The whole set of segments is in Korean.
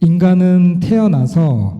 인간은 태어나서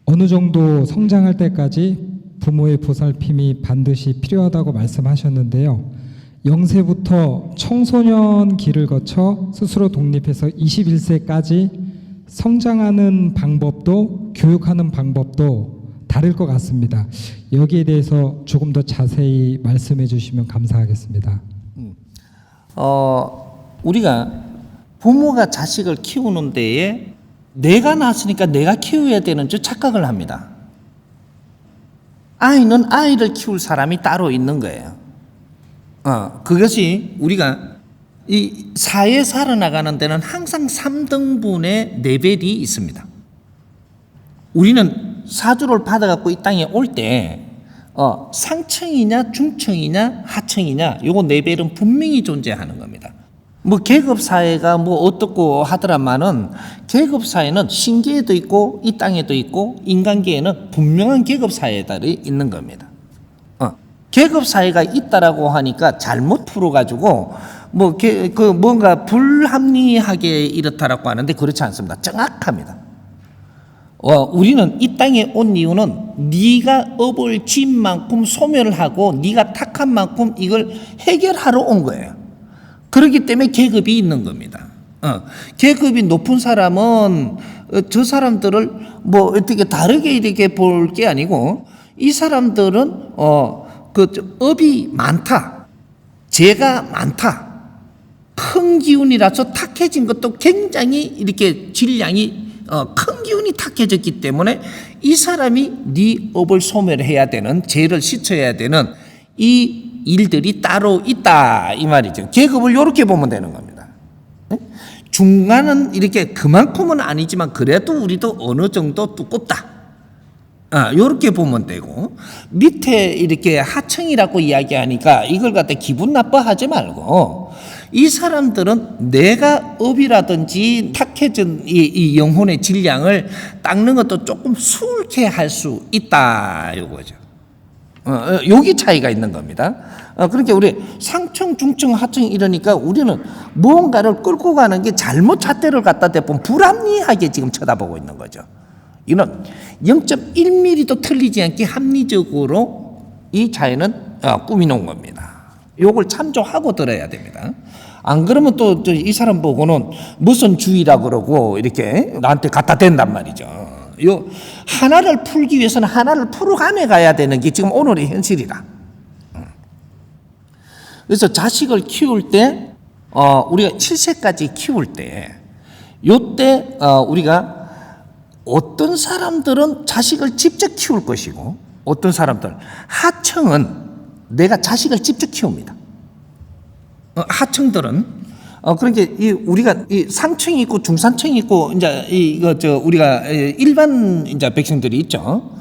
어느 정도 성장할 때까지 부모의 보살핌이 반드시 필요하다고 말씀하셨는데요. 0세부터 청소년 기를 거쳐 스스로 독립해서 21세까지 성장하는 방법도 교육하는 방법도 다를 것 같습니다. 여기에 대해서 조금 더 자세히 말씀해 주시면 감사하겠습니다. 우리가 부모가 자식을 키우는 데에 내가 낳았으니까 내가 키워야 되는 줄 착각을 합니다. 아이는 아이를 키울 사람이 따로 있는 거예요. 그것이 우리가 이 사회 살아나가는 데는 항상 3등분의 레벨이 있습니다. 우리는 사주를 받아갖고 이 땅에 올 때 상층이냐 중층이냐 하층이냐 요거 레벨은 분명히 존재하는 겁니다. 뭐 계급 사회가 뭐 어떻고 하더라마는 계급 사회는 신계에도 있고 이 땅에도 있고 인간계에는 분명한 계급 사회들이 있는 겁니다. 계급 사회가 있다라고 하니까 잘못 풀어가지고 뭔가 불합리하게 이렇다라고 하는데 그렇지 않습니다. 정확합니다. 우리는 이 땅에 온 이유는 네가 업을 지은 만큼 소멸을 하고 네가 택한 만큼 이걸 해결하러 온 거예요. 그렇기 때문에 계급이 있는 겁니다. 계급이 높은 사람은 저 사람들을 뭐 어떻게 다르게 이렇게 볼 게 아니고 이 사람들은 업이 많다, 재가 많다, 큰 기운이라서 탁해진 것도 굉장히 이렇게 질량이 큰 기운이 탁해졌기 때문에 이 사람이 네 업을 소멸해야 되는 재를 씻어야 되는 이 일들이 따로 있다 이 말이죠. 계급을 이렇게 보면 되는 겁니다. 중간은 이렇게 그만큼은 아니지만 그래도 우리도 어느 정도 두껍다. 이렇게 보면 되고 밑에 이렇게 하층이라고 이야기하니까 이걸 갖다 기분 나빠하지 말고 이 사람들은 내가 업이라든지 탁해진 이 영혼의 질량을 닦는 것도 조금 수월케 할 수 있다 이거죠. 여기 차이가 있는 겁니다. 그러니까 우리 상층, 중층, 하층 이러니까 우리는 무언가를 끌고 가는 게 잘못 잣대를 갖다 대면 불합리하게 지금 쳐다보고 있는 거죠. 이는 0.1mm도 틀리지 않게 합리적으로 이 차이는 꾸미놓은 겁니다. 요걸 참조하고 들어야 됩니다. 안 그러면 또 이 사람 보고는 무슨 주의라 그러고 이렇게 나한테 갖다 댄단 말이죠. 요 하나를 풀기 위해서는 하나를 풀어가며 가야 되는 게 지금 오늘의 현실이다. 그래서 자식을 키울 때 우리가 7세까지 키울 때 요때 우리가 어떤 사람들은 자식을 직접 키울 것이고 어떤 사람들 하층은 내가 자식을 직접 키웁니다. 하층들은 그러니까 우리가 이 상층이 있고 중산층이 있고 이제 우리가 일반 이제 백성들이 있죠.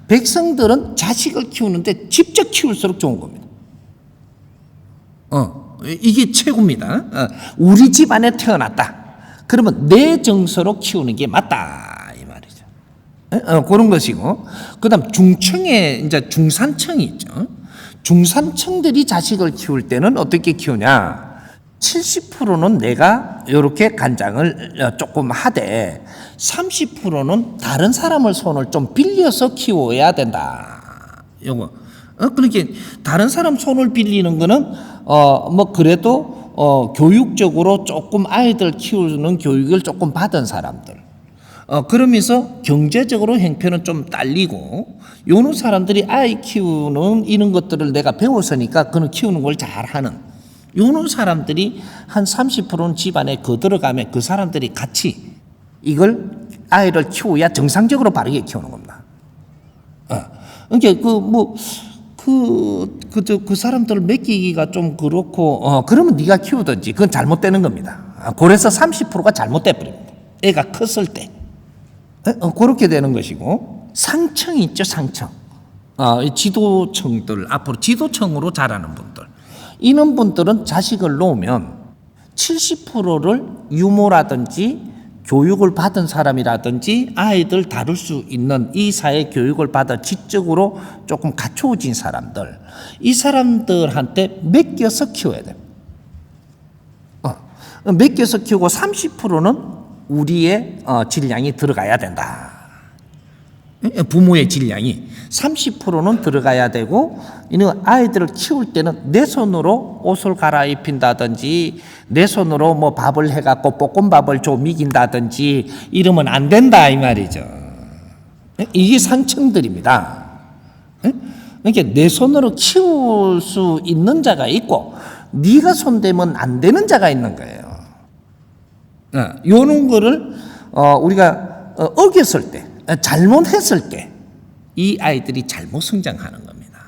백성들은 자식을 키우는데 직접 키울수록 좋은 겁니다. 이게 최고입니다. 우리 집안에 태어났다. 그러면 내 정서로 키우는 게 맞다 이 말이죠. 그런 것이고 그다음 중층에 이제 중산층이 있죠. 중산층들이 자식을 키울 때는 어떻게 키우냐? 70%는 내가 이렇게 간장을 조금 하되 30%는 다른 사람을 손을 좀 빌려서 키워야 된다. 요거. 그러니까 다른 사람 손을 빌리는 거는 뭐 그래도 교육적으로 조금 아이들 키우는 교육을 조금 받은 사람들. 그러면서 경제적으로 형편은 좀 딸리고 요런 사람들이 아이 키우는 이런 것들을 내가 배웠으니까 그는 키우는 걸 잘하는 요런 사람들이 한 30%는 집안에 거들어가면 그 사람들이 같이 이걸 아이를 키워야 정상적으로 바르게 키우는 겁니다. 그러니까 그 사람들을 맡기기가 좀 그렇고 그러면 네가 키우든지 그건 잘못되는 겁니다. 그래서 30%가 잘못돼 버립니다. 애가 컸을 때 그렇게 되는 것이고 상층 있죠. 상층 지도층들 앞으로 지도층으로 자라는 분들 이런 분들은 자식을 놓으면 70%를 유모라든지 교육을 받은 사람이라든지 아이들 다룰 수 있는 이 사회 교육을 받아 지적으로 조금 갖춰진 사람들 이 사람들한테 맡겨서 키워야 돼요. 맡겨서 키우고 30%는 우리의 질량이 들어가야 된다. 부모의 질량이 30%는 들어가야 되고, 이는 아이들을 키울 때는 내 손으로 옷을 갈아입힌다든지 내 손으로 뭐 밥을 해갖고 볶음밥을 좀 먹인다든지 이러면 안 된다 이 말이죠. 이게 상층들입니다. 그러니까 내 손으로 키울 수 있는 자가 있고 네가 손대면 안 되는 자가 있는 거예요. 요런 거를 우리가 어겼을 때, 잘못했을 때 이 아이들이 잘못 성장하는 겁니다.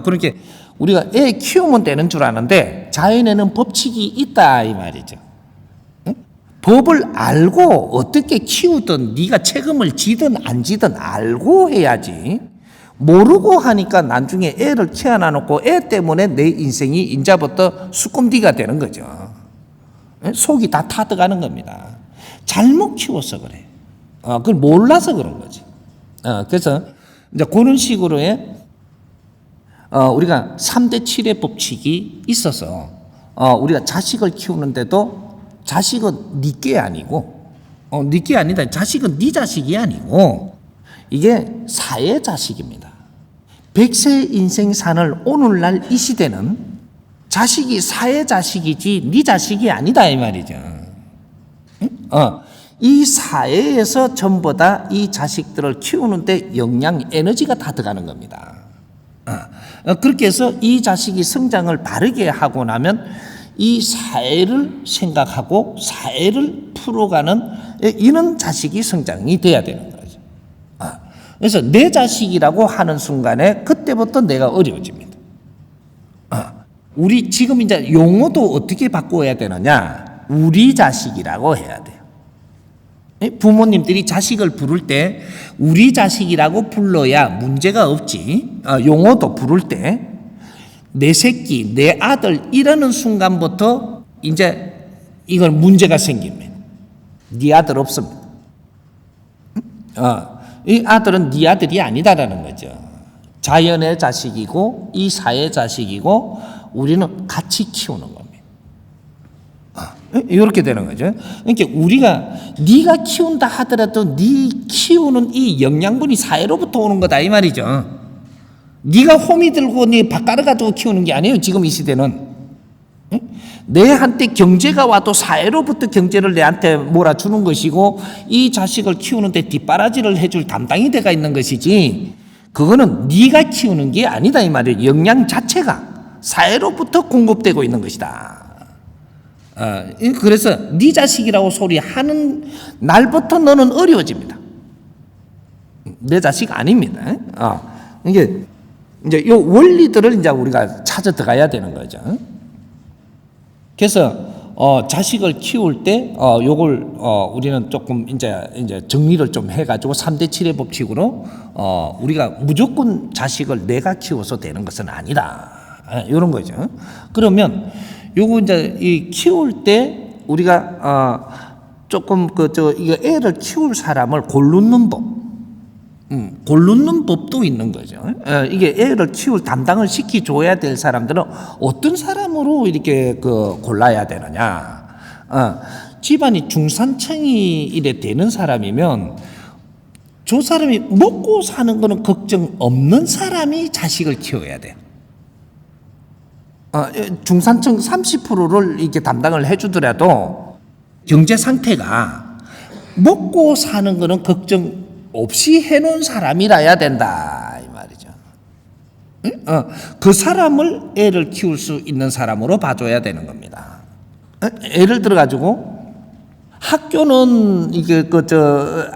그렇게 우리가 애 키우면 되는 줄 아는데 자연에는 법칙이 있다 이 말이죠. 법을 알고 어떻게 키우든 네가 책임을 지든 안 지든 알고 해야지. 모르고 하니까 나중에 애를 키워놔 놓고 애 때문에 내 인생이 인자부터 수금디가 되는 거죠. 속이 다 타들어가는 겁니다. 잘못 키워서 그래. 그걸 몰라서 그런 거지. 그래서 이제 그런 식으로의 우리가 3대 7의 법칙이 있어서 우리가 자식을 키우는데도 자식은 네 게 아니고 네 게 아니다. 자식은 네 자식이 아니고 이게 사회 자식입니다. 100세 인생산을 오늘날 이 시대는 자식이 사회 자식이지 네 자식이 아니다 이 말이죠. 이 사회에서 전부 다 이 자식들을 키우는데 영양, 에너지가 다 들어가는 겁니다. 그렇게 해서 이 자식이 성장을 바르게 하고 나면 이 사회를 생각하고 사회를 풀어가는 이런 자식이 성장이 돼야 되는 거죠. 그래서 내 자식이라고 하는 순간에 그때부터 내가 어려워집니다. 우리 지금 이제 용어도 어떻게 바꿔야 되느냐? 우리 자식이라고 해야 돼요. 부모님들이 자식을 부를 때 우리 자식이라고 불러야 문제가 없지. 용어도 부를 때 내 새끼, 내 아들 이러는 순간부터 이제 이건 문제가 생깁니다. 네 아들 없습니다. 이 아들은 네 아들이 아니다라는 거죠. 자연의 자식이고 이 사회의 자식이고 우리는 같이 키우는 겁니다. 이렇게 되는 거죠. 그러니까 우리가 네가 키운다 하더라도 네 키우는 이 영양분이 사회로부터 오는 거다 이 말이죠. 네가 호미 들고 네 밭가루 가지고 키우는 게 아니에요. 지금 이 시대는 내한테 경제가 와도 사회로부터 경제를 내한테 몰아주는 것이고 이 자식을 키우는데 뒷바라지를 해줄 담당이 돼가 있는 것이지 그거는 네가 키우는 게 아니다 이 말이에요. 영양 자체가 사회로부터 공급되고 있는 것이다. 그래서 네 자식이라고 소리하는 날부터 너는 어려워집니다. 내 자식 아닙니다. 이게 이제 이 원리들을 이제 우리가 찾아 들어가야 되는 거죠. 그래서 자식을 키울 때 요걸 우리는 조금 이제 정리를 좀 해가지고 3대 7의 법칙으로 우리가 무조건 자식을 내가 키워서 되는 것은 아니다. 이런 거죠. 그러면 요거 이제 이 키울 때 우리가 조금 이거 애를 키울 사람을 고르는 법, 고르는 법도 있는 거죠. 이게 애를 키울 담당을 시켜줘야 될 사람들은 어떤 사람으로 이렇게 골라야 되느냐. 집안이 중산층이 이래 되는 사람이면 저 사람이 먹고 사는 거는 걱정 없는 사람이 자식을 키워야 돼요. 중산층 30%를 이렇게 담당을 해주더라도 경제 상태가 먹고 사는 거는 걱정 없이 해놓은 사람이라야 된다 이 말이죠. 그 사람을 애를 키울 수 있는 사람으로 봐줘야 되는 겁니다. 예를 들어 가지고 학교는 이게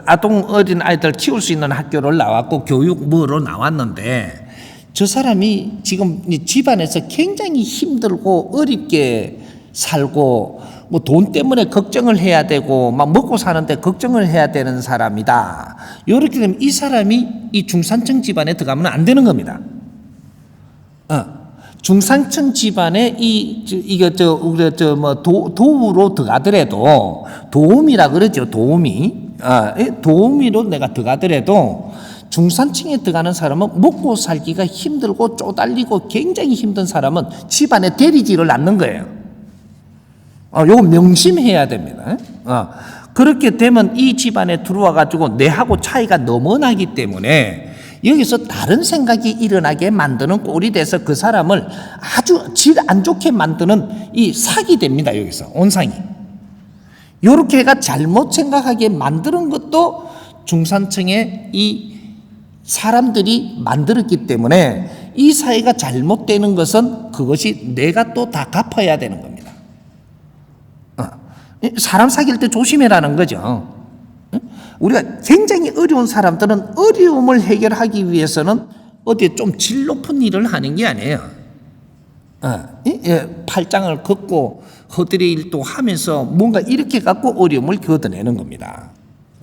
아동 어린 아이들 키울 수 있는 학교를 나왔고 교육 뭐로 나왔는데. 저 사람이 지금 집안에서 굉장히 힘들고 어렵게 살고 뭐 돈 때문에 걱정을 해야 되고 막 먹고 사는데 걱정을 해야 되는 사람이다. 이렇게 되면 이 사람이 이 중산층 집안에 들어가면 안 되는 겁니다. 중산층 집안에 도우로 들어가더라도 도우미라 그러죠. 도우미로 내가 들어가더라도 중산층에 들어가는 사람은 먹고 살기가 힘들고 쪼달리고 굉장히 힘든 사람은 집안에 데리지를 않는 거예요. 요거 명심해야 됩니다. 그렇게 되면 이 집안에 들어와 가지고 내하고 차이가 너무 나기 때문에 여기서 다른 생각이 일어나게 만드는 꼴이 돼서 그 사람을 아주 질 안 좋게 만드는 이 사기 됩니다. 여기서 온상이. 요렇게 해가 잘못 생각하게 만드는 것도 중산층의 이 사람들이 만들었기 때문에 이 사회가 잘못되는 것은 그것이 내가 또 다 갚아야 되는 겁니다. 사람 사귈 때 조심해라는 거죠. 우리가 굉장히 어려운 사람들은 어려움을 해결하기 위해서는 어디 좀 질 높은 일을 하는 게 아니에요. 팔짱을 걷고 허들의 일도 하면서 뭔가 이렇게 갖고 어려움을 걷어내는 겁니다.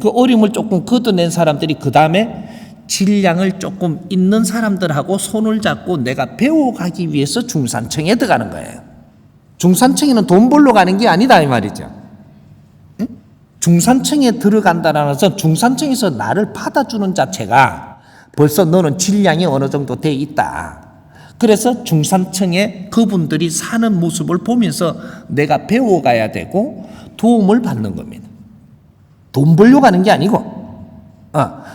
그 어려움을 조금 걷어낸 사람들이 그 다음에 질량을 조금 있는 사람들하고 손을 잡고 내가 배워가기 위해서 중산층에 들어가는 거예요. 중산층에는 돈 벌러 가는 게 아니다 이 말이죠. 중산층에 들어간다는 것은 중산층에서 나를 받아주는 자체가 벌써 너는 질량이 어느 정도 돼 있다. 그래서 중산층에 그분들이 사는 모습을 보면서 내가 배워가야 되고 도움을 받는 겁니다. 돈 벌려고 가는 게 아니고.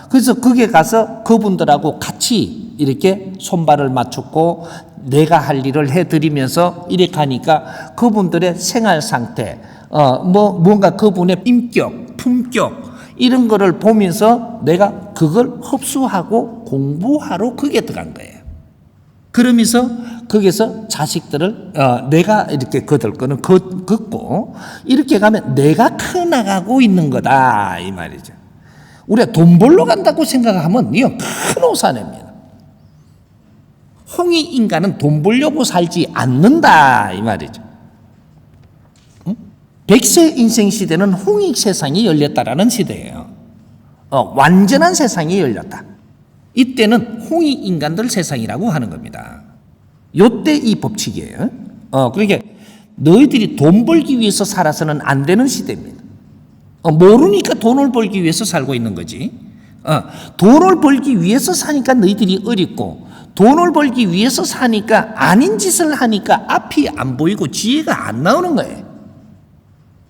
그래서 거기에 가서 그분들하고 같이 이렇게 손발을 맞췄고 내가 할 일을 해드리면서 이렇게 하니까 그분들의 생활 상태, 뭔가 그분의 인격, 품격 이런 거를 보면서 내가 그걸 흡수하고 공부하러 거기에 들어간 거예요. 그러면서 거기서 자식들을 내가 이렇게 거들 거는 걷고 이렇게 가면 내가 커나가고 있는 거다 이 말이죠. 우리가 돈 벌러 간다고 생각하면 이건 큰 오산입니다. 홍익 인간은 돈 벌려고 살지 않는다 이 말이죠. 100세 인생 시대는 홍익 세상이 열렸다라는 시대예요. 완전한 세상이 열렸다. 이때는 홍익 인간들 세상이라고 하는 겁니다. 요때 이 법칙이에요. 그러니까 너희들이 돈 벌기 위해서 살아서는 안 되는 시대입니다. 모르니까 돈을 벌기 위해서 살고 있는 거지. 돈을 벌기 위해서 사니까 너희들이 어렵고 돈을 벌기 위해서 사니까 아닌 짓을 하니까 앞이 안 보이고 지혜가 안 나오는 거예요.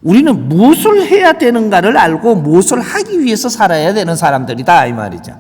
우리는 무엇을 해야 되는가를 알고 무엇을 하기 위해서 살아야 되는 사람들이다 이 말이죠.